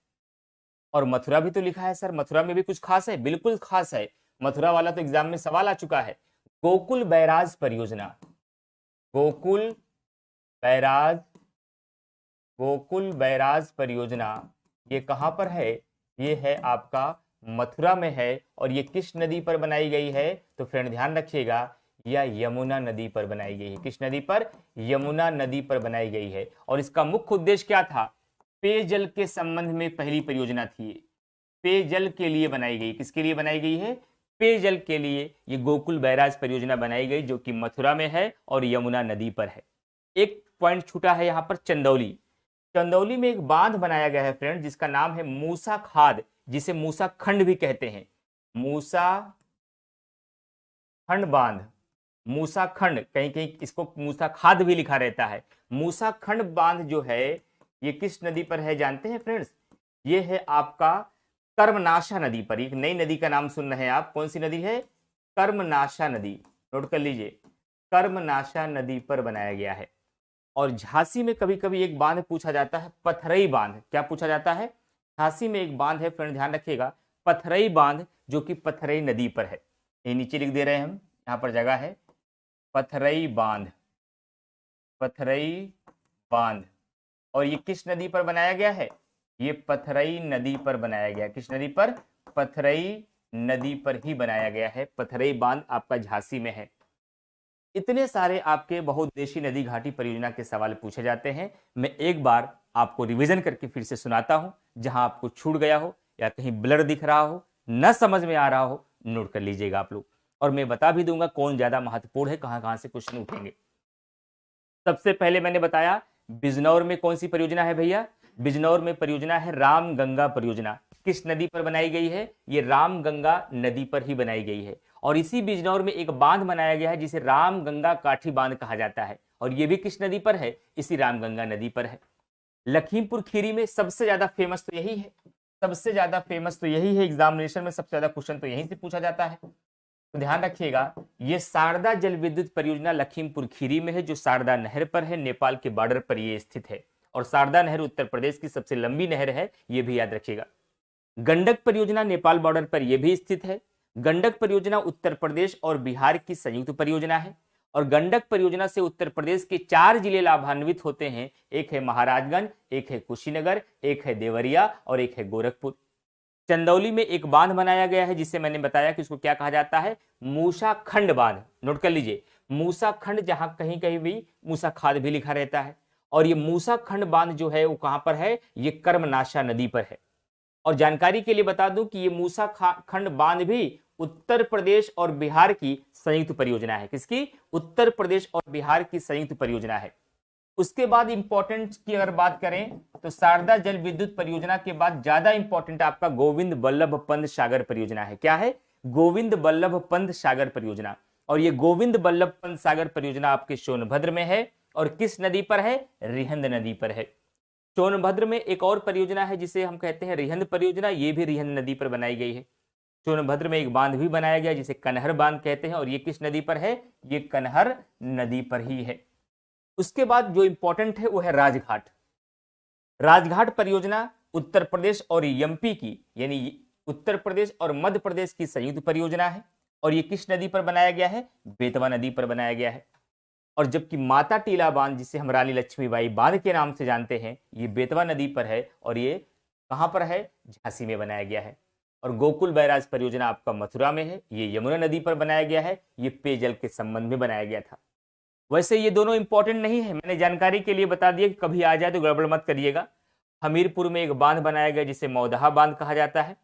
और मथुरा भी तो लिखा है सर, मथुरा में भी कुछ खास है? बिल्कुल खास है। मथुरा वाला तो एग्जाम में सवाल आ चुका है। गोकुल बैराज परियोजना, गोकुल बैराज परियोजना, ये कहां पर है? ये है आपका मथुरा में है। और ये किस नदी पर बनाई गई है? तो फ्रेंड ध्यान रखिएगा, यह यमुना नदी पर बनाई गई है। किस नदी पर? यमुना नदी पर बनाई गई है। और इसका मुख्य उद्देश्य क्या था? पेयजल के संबंध में पहली परियोजना थी। पेयजल के लिए बनाई गई। किसके लिए बनाई गई है? पेयजल के लिए ये गोकुल बैराज परियोजना बनाई गई, जो कि मथुरा में है और यमुना नदी पर है। एक पॉइंट छूटा है यहाँ पर, चंदौली। चंदौली में एक बांध बनाया गया है फ्रेंड जिसका नाम है मूसा खाद, जिसे मूसा खंड भी कहते हैं। मूसा खंड बांध, मूसा खंड, कहीं कहीं इसको मूसा खाद भी लिखा रहता है। मूसा खंड बांध जो है ये किस नदी पर है जानते हैं फ्रेंड्स? ये है आपका कर्मनाशा नदी पर। एक नई नदी का नाम सुन रहे हैं आप, कौन सी नदी है? कर्मनाशा नदी, नोट कर लीजिए, कर्मनाशा नदी पर बनाया गया है। और झांसी में कभी कभी एक बांध पूछा जाता है, पथरई बांध। क्या पूछा जाता है? झांसी में एक बांध है फ्रेंड, ध्यान रखिएगा, पथरई बांध, जो कि पथरई नदी पर है। ये नीचे लिख दे रहे हैं हम, यहाँ पर जगह है, पथरई बांध, पथरई बांध। और ये किस नदी पर बनाया गया है? ये पथरई नदी पर बनाया गया। किस नदी पर? पथरई नदी पर ही बनाया गया है। पथरई बांध आपका झांसी में है। इतने सारे आपके बहुउद्देशीय नदी घाटी परियोजना के सवाल पूछे जाते हैं। मैं एक बार आपको रिवीजन करके फिर से सुनाता हूं, जहां आपको छूट गया हो या कहीं ब्लर दिख रहा हो, न समझ में आ रहा हो, नोट कर लीजिएगा आप लोग। और मैं बता भी दूंगा कौन ज्यादा महत्वपूर्ण है, कहां कहां से क्वेश्चन उठेंगे। सबसे पहले मैंने बताया बिजनौर में कौन सी परियोजना है भैया, बिजनौर में परियोजना है राम गंगा परियोजना। किस नदी पर बनाई गई है, ये राम गंगा नदी पर ही बनाई गई है। और इसी बिजनौर में एक बांध बनाया गया है जिसे राम गंगा काठी बांध कहा जाता है, और ये भी किस नदी पर है, इसी राम गंगा नदी पर है। लखीमपुर खीरी में सबसे ज्यादा फेमस तो यही है, सबसे ज्यादा फेमस तो यही है, एग्जामिनेशन में सबसे ज्यादा क्वेश्चन तो यहीं से पूछा जाता है। तो ध्यान रखिएगा, ये शारदा जल विद्युत परियोजना लखीमपुर खीरी में है, जो शारदा नहर पर है, नेपाल के बॉर्डर पर ये स्थित है। और शारदा नहर उत्तर प्रदेश की सबसे लंबी नहर है, ये भी याद रखिएगा। गंडक परियोजना नेपाल बॉर्डर पर यह भी स्थित है। गंडक परियोजना उत्तर प्रदेश और बिहार की संयुक्त परियोजना है, और गंडक परियोजना से उत्तर प्रदेश के 4 जिले लाभान्वित होते हैं। एक है महाराजगंज, एक है कुशीनगर, एक है देवरिया और एक है गोरखपुर। चंदौली में एक बांध बनाया गया है जिसे मैंने बताया कि उसको क्या कहा जाता है, मूसा खंड बांध। नोट कर लीजिए, मूसा खंड, जहां कहीं कहीं भी मूसा खाद भी लिखा रहता है। और ये मूसा खंड बांध जो है वो कहां पर है, ये कर्मनाशा नदी पर है। और जानकारी के लिए बता दूं कि ये मूसा खंड बांध भी उत्तर प्रदेश और बिहार की संयुक्त परियोजना है। किसकी, उत्तर प्रदेश और बिहार की संयुक्त परियोजना है। उसके बाद इंपॉर्टेंट की अगर बात करें तो शारदा जल विद्युत परियोजना के बाद ज्यादा इंपॉर्टेंट आपका गोविंद बल्लभ पंत सागर परियोजना है। क्या है, गोविंद बल्लभ पंत सागर परियोजना। और ये गोविंद बल्लभ पंत सागर परियोजना आपके सोनभद्र में है, और किस नदी पर है, रिहंद नदी पर है। सोनभद्र में एक और परियोजना है जिसे हम कहते हैं रिहंद परियोजना, ये भी रिहंद नदी पर बनाई गई है। सोनभद्र में एक बांध भी बनाया गया जिसे कनहर बांध कहते हैं, और ये किस नदी पर है, ये कनहर नदी पर ही है। उसके बाद जो इंपॉर्टेंट है वो है राजघाट। राजघाट परियोजना उत्तर प्रदेश और एमपी की, यानी उत्तर प्रदेश और मध्य प्रदेश की संयुक्त परियोजना है, और ये किस नदी पर बनाया गया है, बेतवा नदी पर बनाया गया है। और जबकि माता टीला बांध, जिसे हम रानी लक्ष्मीबाई बांध के नाम से जानते हैं, ये बेतवा नदी पर है, और ये कहां पर है, झांसी में बनाया गया है। और गोकुल बैराज परियोजना आपका मथुरा में है, ये यमुना नदी पर बनाया गया है, ये पेयजल के संबंध में बनाया गया था। वैसे ये दोनों इंपॉर्टेंट नहीं है, मैंने जानकारी के लिए बता दिया कि कभी आ जाए तो गड़बड़ मत करिएगा। हमीरपुर में एक बांध बनाया गया जिसे मौदहा बांध कहा जाता है,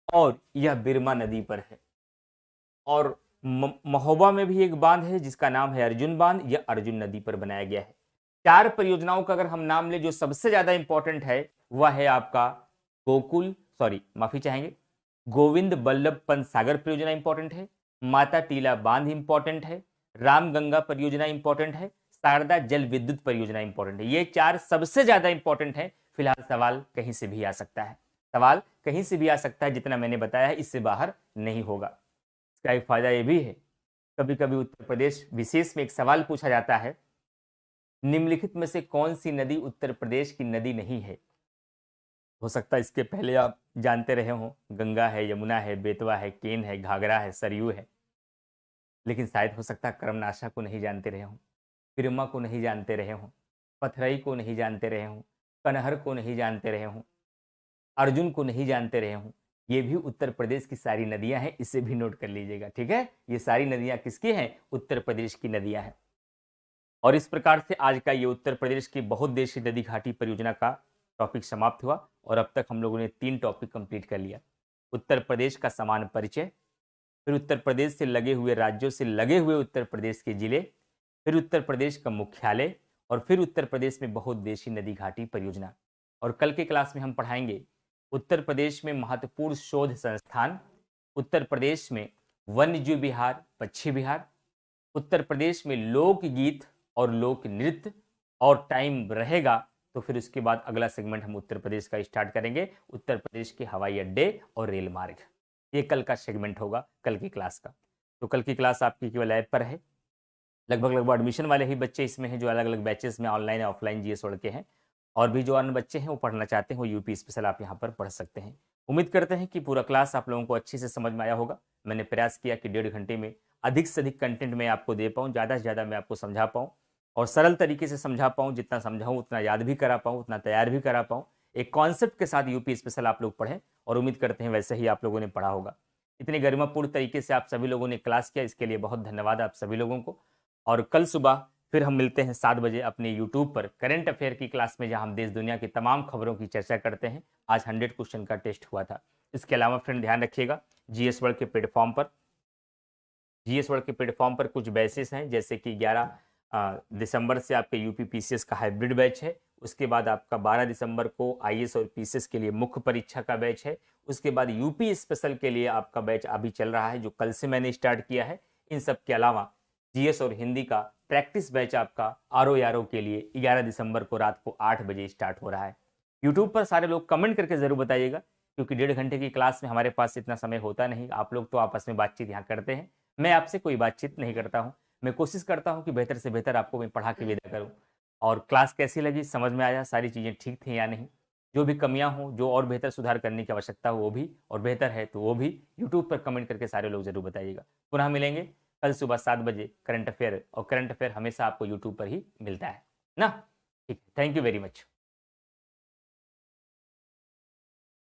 और यह बिरमा नदी पर है। और महोबा में भी एक बांध है जिसका नाम है अर्जुन बांध, यह अर्जुन नदी पर बनाया गया है। 4 परियोजनाओं का अगर हम नाम ले, जो सबसे ज्यादा इंपॉर्टेंट है वह है आपका माफी चाहेंगे, गोविंद बल्लभ पंत सागर परियोजना इंपॉर्टेंट है, माता टीला बांध इंपॉर्टेंट है, राम गंगा परियोजना इंपॉर्टेंट है, शारदा जल विद्युत परियोजना इंपॉर्टेंट है। ये 4 सबसे ज्यादा इंपॉर्टेंट है। फिलहाल सवाल कहीं से भी आ सकता है, सवाल कहीं से भी आ सकता है, जितना मैंने बताया है इससे बाहर नहीं होगा। इसका एक फायदा ये भी है, कभी कभी उत्तर प्रदेश विशेष में एक सवाल पूछा जाता है, निम्नलिखित में से कौन सी नदी उत्तर प्रदेश की नदी नहीं है। हो सकता है इसके पहले आप जानते रहे हो, गंगा है, यमुना है, बेतवा है, केन है, घाघरा है, सरयू है, लेकिन शायद हो सकता है कर्मनाशा को नहीं जानते रहे हो, पिरमा को नहीं जानते रहे हो, पथरई को नहीं जानते रहे हो, कनहर को नहीं जानते रहे हो, अर्जुन को नहीं जानते रहे हो। ये भी उत्तर प्रदेश की सारी नदियां हैं, इसे भी नोट कर लीजिएगा, ठीक है। ये सारी नदियां किसकी हैं, उत्तर प्रदेश की नदियां हैं। और इस प्रकार से आज का ये उत्तर प्रदेश की बहुउद्देशीय नदी घाटी परियोजना का टॉपिक समाप्त हुआ, और अब तक हम लोगों ने 3 टॉपिक कंप्लीट कर लिया। उत्तर प्रदेश का समान परिचय, फिर उत्तर प्रदेश से लगे हुए राज्यों से लगे हुए उत्तर प्रदेश के जिले, फिर उत्तर प्रदेश का मुख्यालय, और फिर उत्तर प्रदेश में बहुउद्देशीय नदी घाटी परियोजना। और कल के क्लास में हम पढ़ाएंगे उत्तर प्रदेश में महत्वपूर्ण शोध संस्थान, उत्तर प्रदेश में वन्यजीव विहार पक्षी विहार, उत्तर प्रदेश में लोकगीत और लोक नृत्य, और टाइम रहेगा तो फिर उसके बाद अगला सेगमेंट हम उत्तर प्रदेश का स्टार्ट करेंगे, उत्तर प्रदेश के हवाई अड्डे और रेल मार्ग। ये कल का सेगमेंट होगा, कल की क्लास का। तो कल की क्लास आपकी केवल ऐप पर है, लगभग एडमिशन वाले ही बच्चे इसमें हैं जो अलग अलग बैचेस में ऑनलाइन या ऑफलाइन जीएस वर्ड के हैं, और भी जो अन्य बच्चे हैं वो पढ़ना चाहते हैं वो यूपी स्पेशल आप यहाँ पर पढ़ सकते हैं। उम्मीद करते हैं कि पूरा क्लास आप लोगों को अच्छे से समझ में आया होगा। मैंने प्रयास किया कि 1.5 घंटे में अधिक से अधिक कंटेंट मैं आपको दे पाऊँ, ज़्यादा से ज़्यादा मैं आपको समझा पाऊँ, और सरल तरीके से समझा पाऊँ, जितना समझाऊँ उतना याद भी करा पाऊँ, उतना तैयार भी करा पाऊँ। एक कॉन्सेप्ट के साथ यूपी स्पेशल आप लोग पढ़ें, और उम्मीद करते हैं वैसे ही आप लोगों ने पढ़ा होगा। इतनी गरिमापूर्ण तरीके से आप सभी लोगों ने क्लास किया, इसके लिए बहुत धन्यवाद आप सभी लोगों को। और कल सुबह फिर हम मिलते हैं 7 बजे अपने यूट्यूब पर करंट अफेयर की क्लास में, जहां हम देश दुनिया की तमाम खबरों की चर्चा करते हैं। आज 100 क्वेश्चन का टेस्ट हुआ था। इसके अलावा फ्रेंड ध्यान रखिएगा, जीएस वर्ल्ड के प्लेटफॉर्म पर कुछ बैचेस हैं, जैसे कि 11 दिसंबर से आपके यूपी पीसीएस का हाइब्रिड बैच है। उसके बाद आपका 12 दिसंबर को आईएएस और पीसीएस के लिए मुख्य परीक्षा का बैच है। उसके बाद यूपी स्पेशल के लिए आपका बैच अभी चल रहा है, जो कल से मैंने स्टार्ट किया है। इन सब के अलावा जीएस और हिंदी का प्रैक्टिस बैच आपका आरओ के लिए 11 दिसंबर को रात को 8 बजे स्टार्ट हो रहा है। यूट्यूब पर सारे लोग कमेंट करके जरूर बताइएगा, क्योंकि 1.5 घंटे की क्लास में हमारे पास इतना समय होता नहीं। आप लोग तो आपस में बातचीत यहाँ करते हैं, मैं आपसे कोई बातचीत नहीं करता हूँ। मैं कोशिश करता हूँ कि बेहतर से बेहतर आपको मैं पढ़ा के विदा करूँ। और क्लास कैसी लगी, समझ में आया, सारी चीज़ें ठीक थी या नहीं, जो भी कमियां हो, जो और बेहतर सुधार करने की आवश्यकता हो वो भी, और बेहतर है तो वो भी यूट्यूब पर कमेंट करके सारे लोग जरूर बताइएगा। पुनः मिलेंगे कल सुबह 7 बजे करंट अफेयर, और करंट अफेयर हमेशा आपको यूट्यूब पर ही मिलता है ना। ठीक, थैंक यू वेरी मच।